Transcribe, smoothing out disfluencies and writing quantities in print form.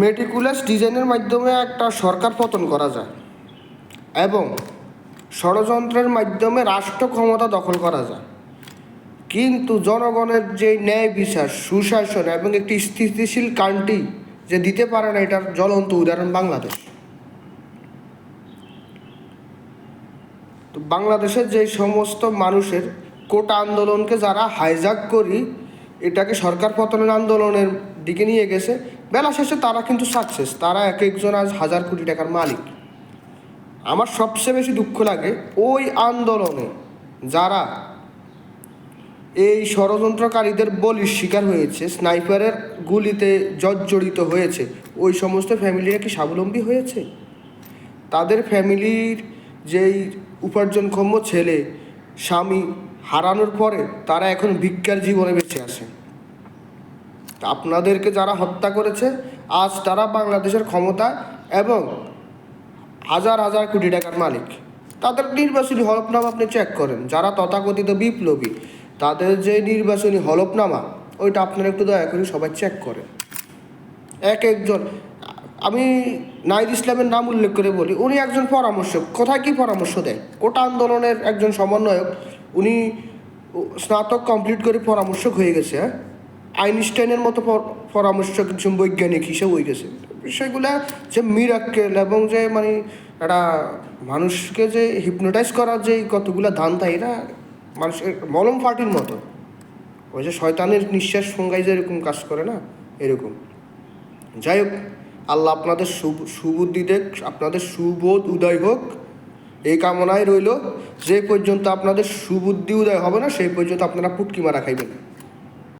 Meticulous ডিজাইনের মাধ্যমে একটা সরকার পতন করা যায় এবং ষড়যন্ত্রের মাধ্যমে রাষ্ট্র ক্ষমতা দখল করা যায়, কিন্তু জনগণের যে ন্যায় বিচার, সুশাসন এবং একটি স্থিতিশীল কান্ট্রি যে দিতে পারে না, এটার জ্বলন্ত উদাহরণ বাংলাদেশ। তো বাংলাদেশের যে সমস্ত মানুষের কোটা আন্দোলনকে যারা হাইজ্যাক করি এটাকে সরকার পতনের আন্দোলনের দিকে নিয়ে গেছে, বেলা শেষে তারা কিন্তু সাকসেস, তারা এক একজন আজ হাজার কোটি টাকার মালিক। আমার সবচেয়ে বেশি দুঃখ লাগে ওই আন্দোলনে যারা এই ষড়যন্ত্রকারীদের বলির শিকার হয়েছে, স্নাইপারের গুলিতে জর্জরিত হয়েছে, ওই সমস্ত ফ্যামিলিরা কি স্বাবলম্বী হয়েছে? তাদের ফ্যামিলির যেই উপার্জনক্ষম ছেলে স্বামী হারানোর পরে তারা এখন ভিক্ষার জীবনে বেঁচে আছে। আপনাদেরকে যারা হত্যা করেছে আজ তারা বাংলাদেশের ক্ষমতা এবং হাজার হাজার কোটি টাকার মালিক। তাদের নির্বাচনী হলফনামা আপনি চেক করেন, যারা তথাকথিত বিপ্লবী তাদের যে নির্বাচনী হলফনামা ওইটা আপনারা একটু দয়া করে সবাই চেক করেন। এক একজন, আমি নাহিদ ইসলামের নাম উল্লেখ করে বলি, উনি একজন পরামর্শক। কোথায় কী পরামর্শ দেয়? কোটা আন্দোলনের একজন সমন্বয়ক, উনি স্নাতক কমপ্লিট করে পরামর্শক হয়ে গেছে। হ্যাঁ, আইনস্টাইনের মতো পরামর্শক একজন বৈজ্ঞানিক হিসেবে হয়ে গেছে। বিষয়গুলো যে মিরাক্কেল এবং যে মানে একটা মানুষকে যে হিপনোটাইজ করার যে কতগুলো ধান্দা, এরা মানুষের মলম ফাটির মতো। ওই যে শয়তানের নিঃশ্বাস ফোঙ্গাই যে এরকম কাজ করে না, এরকম। যাই হোক, আল্লাহ আপনাদের সুবুদ্ধি দেখ, আপনাদের সুবোধ উদয় হোক, এই কামনায় রইল। যে পর্যন্ত আপনাদের সুবুদ্ধি উদয় হবে না সেই পর্যন্ত আপনারা পুটকি মারা খাইবেন।